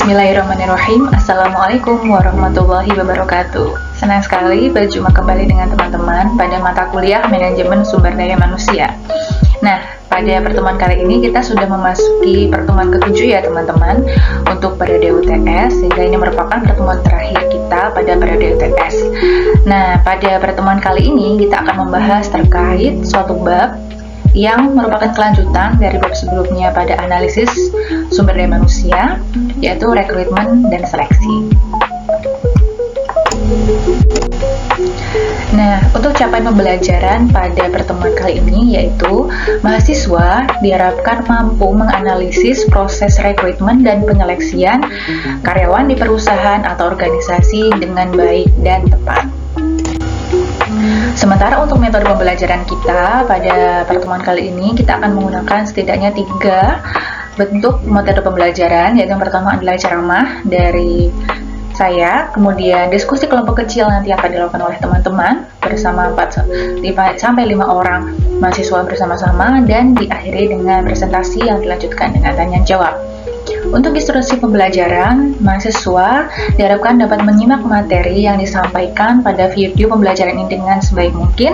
Bismillahirrahmanirrahim. Assalamualaikum warahmatullahi wabarakatuh. Senang sekali berjumpa kembali dengan teman-teman pada mata kuliah Manajemen Sumber Daya Manusia. Nah, pada pertemuan kali ini kita sudah memasuki pertemuan ke-7 ya teman-teman untuk periode UTS, sehingga ini merupakan pertemuan terakhir kita pada periode UTS. Nah, pada pertemuan kali ini kita akan membahas terkait suatu bab yang merupakan kelanjutan dari bab sebelumnya pada analisis sumber daya manusia, yaitu rekrutmen dan seleksi. Nah, untuk capaian pembelajaran pada pertemuan kali ini yaitu mahasiswa diharapkan mampu menganalisis proses rekrutmen dan penyeleksian karyawan di perusahaan atau organisasi dengan baik dan tepat. Sementara untuk metode pembelajaran kita pada pertemuan kali ini, kita akan menggunakan setidaknya 3 bentuk metode pembelajaran, yaitu yang pertama adalah ceramah dari saya, kemudian diskusi kelompok kecil nanti akan dilakukan oleh teman-teman bersama 4-5 orang mahasiswa bersama-sama, dan diakhiri dengan presentasi yang dilanjutkan dengan tanya jawab. Untuk instruksi pembelajaran, mahasiswa diharapkan dapat menyimak materi yang disampaikan pada video pembelajaran ini dengan sebaik mungkin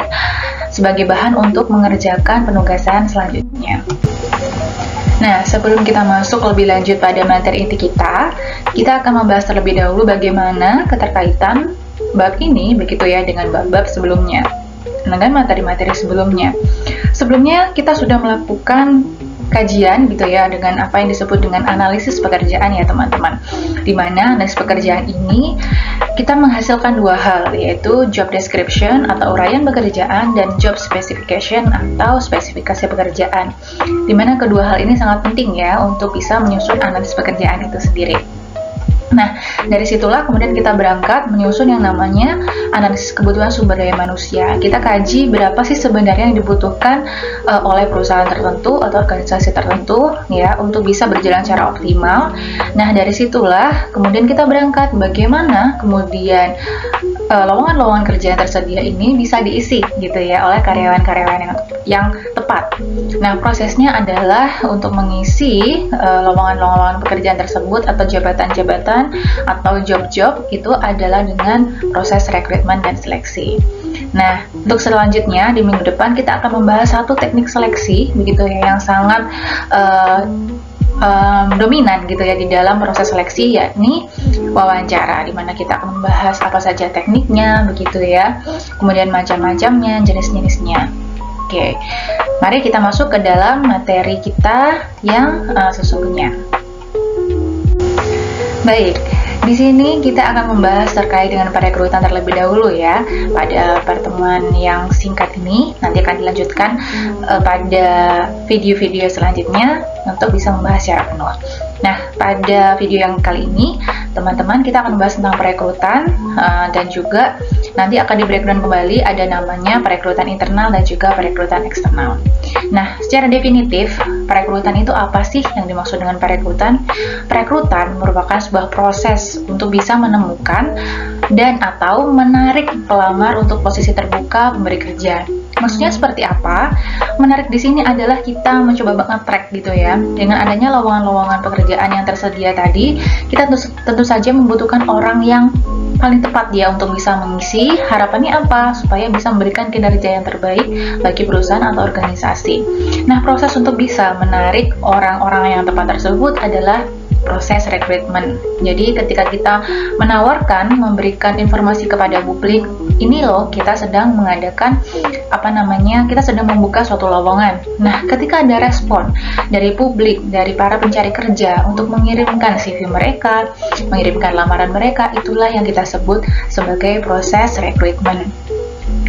sebagai bahan untuk mengerjakan penugasan selanjutnya. Nah, sebelum kita masuk lebih lanjut pada materi inti kita akan membahas terlebih dahulu bagaimana keterkaitan bab ini begitu ya dengan bab-bab sebelumnya, dengan materi-materi sebelumnya. Sebelumnya kita sudah melakukan kajian gitu ya dengan apa yang disebut dengan analisis pekerjaan ya teman-teman, di mana analisis pekerjaan ini kita menghasilkan 2 hal, yaitu job description atau uraian pekerjaan dan job specification atau spesifikasi pekerjaan, di mana kedua hal ini sangat penting ya untuk bisa menyusun analisis pekerjaan itu sendiri. Nah, dari situlah kemudian kita berangkat menyusun yang namanya analisis kebutuhan sumber daya manusia. Kita kaji berapa sih sebenarnya yang dibutuhkan oleh perusahaan tertentu atau organisasi tertentu ya untuk bisa berjalan secara optimal. Nah, dari situlah kemudian kita berangkat bagaimana kemudian lowongan-lowongan kerja yang tersedia ini bisa diisi gitu ya oleh karyawan-karyawan yang tepat. Nah, prosesnya adalah untuk mengisi lowongan-lowongan pekerjaan tersebut atau jabatan-jabatan atau job-job itu adalah dengan proses rekrutmen dan seleksi. Nah, untuk selanjutnya di minggu depan kita akan membahas satu teknik seleksi begitu ya yang sangat dominan gitu ya di dalam proses seleksi, yakni wawancara, di mana kita akan membahas apa saja tekniknya begitu ya, kemudian macam-macamnya, jenis-jenisnya. Oke, mari kita masuk ke dalam materi kita yang sesungguhnya. Baik, di sini kita akan membahas terkait dengan perekrutan terlebih dahulu ya. Pada pertemuan yang singkat ini nanti akan dilanjutkan pada video-video selanjutnya untuk bisa membahas secara penuh. Nah, pada video yang kali ini teman-teman kita akan membahas tentang perekrutan dan juga nanti akan di breakdown kembali ada namanya perekrutan internal dan juga perekrutan eksternal. Nah, secara definitif perekrutan itu apa sih yang dimaksud dengan perekrutan? Perekrutan merupakan sebuah proses untuk bisa menemukan dan atau menarik pelamar untuk posisi terbuka pemberi kerja. Maksudnya seperti apa? Menarik di sini adalah kita mencoba nge-track gitu ya. Dengan adanya lowongan-lowongan pekerjaan yang tersedia tadi, kita tentu saja membutuhkan orang yang paling tepat ya untuk bisa mengisi. Harapannya apa? Supaya bisa memberikan kinerja yang terbaik bagi perusahaan atau organisasi. Nah, proses untuk bisa menarik orang-orang yang tepat tersebut adalah proses rekrutmen. Jadi ketika kita menawarkan, memberikan informasi kepada publik, ini loh kita sedang mengadakan kita sedang membuka suatu lowongan. Nah, ketika ada respon dari publik, dari para pencari kerja untuk mengirimkan CV mereka, mengirimkan lamaran mereka, itulah yang kita sebut sebagai proses rekrutmen.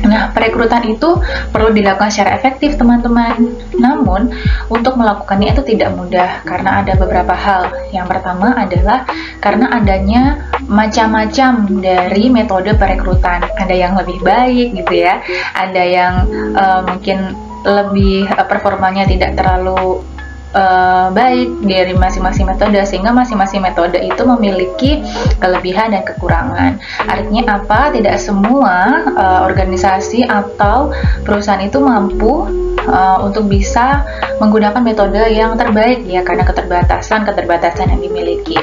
Nah, perekrutan itu perlu dilakukan secara efektif teman-teman. Namun, untuk melakukannya itu tidak mudah karena ada beberapa hal. Yang pertama adalah karena adanya macam-macam dari metode perekrutan. Ada yang lebih baik gitu ya, ada yang mungkin lebih performanya tidak terlalu baik dari masing-masing metode, sehingga masing-masing metode itu memiliki kelebihan dan kekurangan. Artinya apa? Tidak semua organisasi atau perusahaan itu mampu untuk bisa menggunakan metode yang terbaik ya, karena keterbatasan yang dimiliki.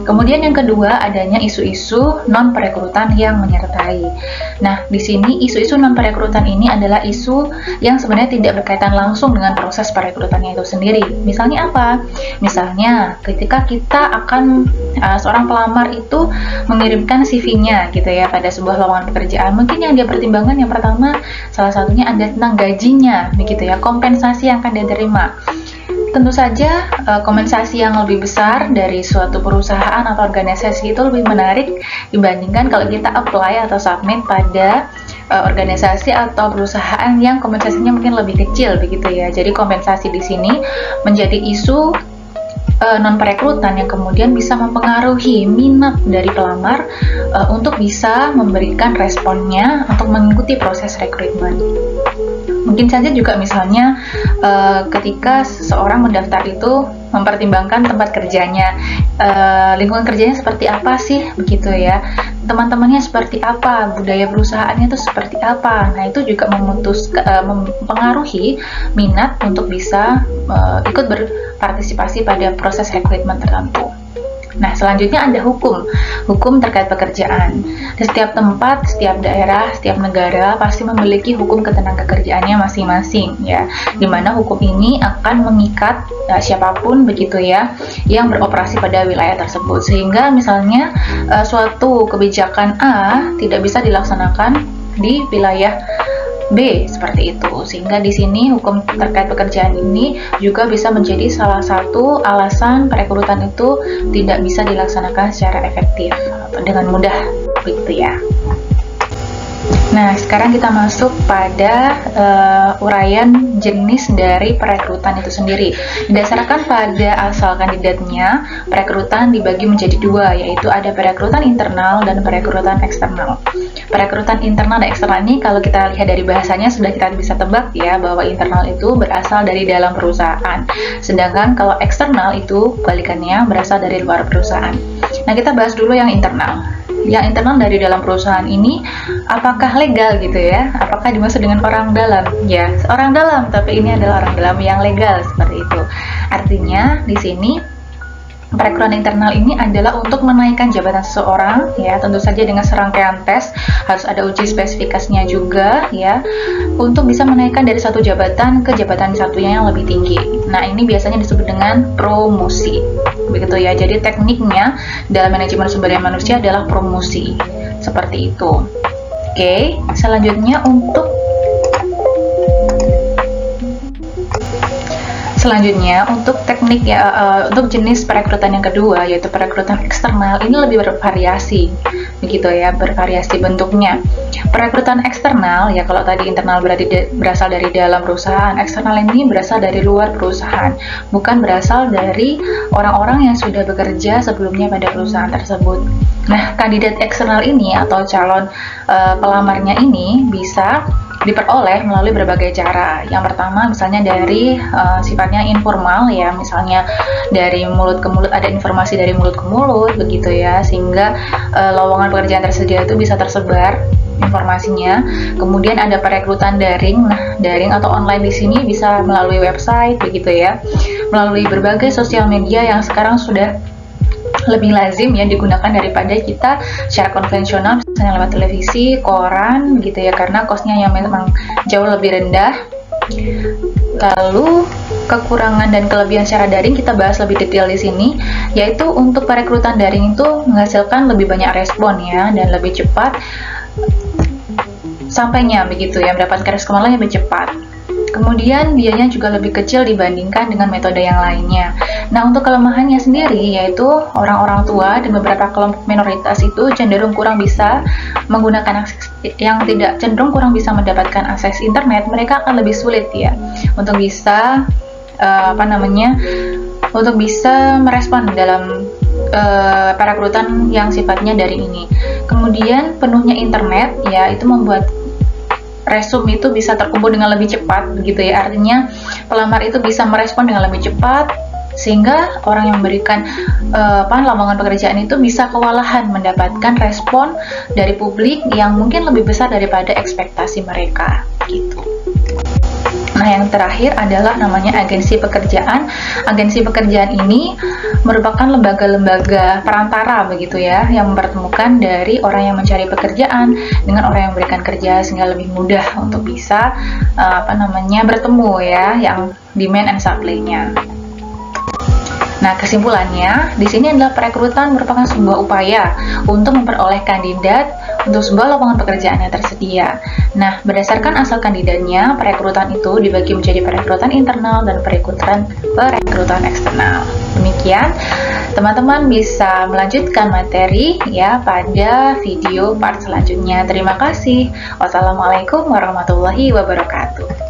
Kemudian yang kedua, adanya isu-isu non perekrutan yang menyertai. Nah, di sini isu-isu non perekrutan ini adalah isu yang sebenarnya tidak berkaitan langsung dengan proses perekrutannya itu sendiri. Misalnya apa? Misalnya ketika kita akan seorang pelamar itu mengirimkan CV-nya gitu ya pada sebuah lowongan pekerjaan, mungkin yang dia pertimbangkan yang pertama salah satunya ada tentang gajinya begitu ya, kompensasi yang akan diterima. Tentu saja kompensasi yang lebih besar dari suatu perusahaan atau organisasi itu lebih menarik dibandingkan kalau kita apply atau submit pada organisasi atau perusahaan yang kompensasinya mungkin lebih kecil begitu ya. Jadi kompensasi di sini menjadi isu non perekrutan yang kemudian bisa mempengaruhi minat dari pelamar untuk bisa memberikan responnya untuk mengikuti proses rekrutmen. Mungkin saja juga misalnya ketika seseorang mendaftar itu mempertimbangkan tempat kerjanya, lingkungan kerjanya seperti apa sih begitu ya, teman-temannya seperti apa, budaya perusahaannya itu seperti apa. Nah, itu juga mempengaruhi minat untuk bisa ikut berpartisipasi pada proses rekrutmen tertentu. Nah, selanjutnya ada hukum terkait pekerjaan. Di setiap tempat, setiap daerah, setiap negara pasti memiliki hukum ketenagakerjaannya masing-masing ya, dimana hukum ini akan mengikat siapapun begitu ya yang beroperasi pada wilayah tersebut, sehingga misalnya suatu kebijakan A tidak bisa dilaksanakan di wilayah B seperti itu, sehingga di sini hukum terkait pekerjaan ini juga bisa menjadi salah satu alasan perekrutan itu tidak bisa dilaksanakan secara efektif atau dengan mudah begitu ya. Nah, sekarang kita masuk pada uraian jenis dari perekrutan itu sendiri. Didasarkan pada asal kandidatnya, perekrutan dibagi menjadi dua, yaitu ada perekrutan internal dan perekrutan eksternal. Perekrutan internal dan eksternal ini kalau kita lihat dari bahasanya sudah kita bisa tebak ya, bahwa internal itu berasal dari dalam perusahaan, sedangkan kalau eksternal itu balikannya berasal dari luar perusahaan. Nah, kita bahas dulu yang internal. Yang internal dari dalam perusahaan ini apakah legal gitu ya? Apakah dimaksud dengan orang dalam? Ya, orang dalam, tapi ini adalah orang dalam yang legal seperti itu. Artinya di sini perekrutan internal ini adalah untuk menaikkan jabatan seseorang ya, tentu saja dengan serangkaian tes, harus ada uji spesifikasinya juga ya, untuk bisa menaikkan dari satu jabatan ke jabatan satunya yang lebih tinggi. Nah, ini biasanya disebut dengan promosi begitu ya. Jadi tekniknya dalam manajemen sumber daya manusia adalah promosi seperti itu. Oke, selanjutnya untuk teknik ya, untuk jenis perekrutan yang kedua yaitu perekrutan eksternal, ini lebih bervariasi begitu ya, bervariasi bentuknya. Perekrutan eksternal ya, kalau tadi internal berarti berasal dari dalam perusahaan, eksternal ini berasal dari luar perusahaan, bukan berasal dari orang-orang yang sudah bekerja sebelumnya pada perusahaan tersebut. Nah, kandidat eksternal ini atau calon pelamarnya ini bisa diperoleh melalui berbagai cara. Yang pertama misalnya dari sifatnya informal ya, misalnya dari mulut ke mulut, ada informasi dari mulut ke mulut begitu ya, sehingga lowongan pekerjaan tersedia itu bisa tersebar informasinya. Kemudian ada perekrutan daring. Nah, daring atau online di sini bisa melalui website begitu ya, melalui berbagai sosial media yang sekarang sudah lebih lazim ya digunakan daripada kita secara konvensional, misalnya lewat televisi, koran gitu ya, karena costnya yang memang jauh lebih rendah. Lalu kekurangan dan kelebihan secara daring kita bahas lebih detail di sini, yaitu untuk perekrutan daring itu menghasilkan lebih banyak respon ya, dan lebih cepat sampainya begitu ya, mendapatkan respon yang lebih cepat. Kemudian biayanya juga lebih kecil dibandingkan dengan metode yang lainnya. Nah, untuk kelemahannya sendiri yaitu orang-orang tua dan beberapa kelompok minoritas itu cenderung kurang bisa menggunakan akses, yang tidak cenderung kurang bisa mendapatkan akses internet, mereka akan lebih sulit ya untuk bisa untuk bisa merespon dalam perekrutan yang sifatnya daring ini. Kemudian penuhnya internet ya, itu membuat resume itu bisa terkumpul dengan lebih cepat begitu ya. Artinya pelamar itu bisa merespon dengan lebih cepat, sehingga orang yang memberikan lowongan pekerjaan itu bisa kewalahan mendapatkan respon dari publik yang mungkin lebih besar daripada ekspektasi mereka gitu. Nah, yang terakhir adalah namanya agensi pekerjaan. Agensi pekerjaan ini merupakan lembaga-lembaga perantara begitu ya, yang mempertemukan dari orang yang mencari pekerjaan dengan orang yang memberikan kerja, sehingga lebih mudah untuk bisa bertemu ya, yang demand and supply-nya. Nah, kesimpulannya, di sini adalah perekrutan merupakan sebuah upaya untuk memperoleh kandidat untuk sebuah lowongan pekerjaan yang tersedia. Nah, berdasarkan asal kandidatnya, perekrutan itu dibagi menjadi perekrutan internal dan perekrutan eksternal. Demikian, teman-teman bisa melanjutkan materi ya pada video part selanjutnya. Terima kasih. Wassalamualaikum warahmatullahi wabarakatuh.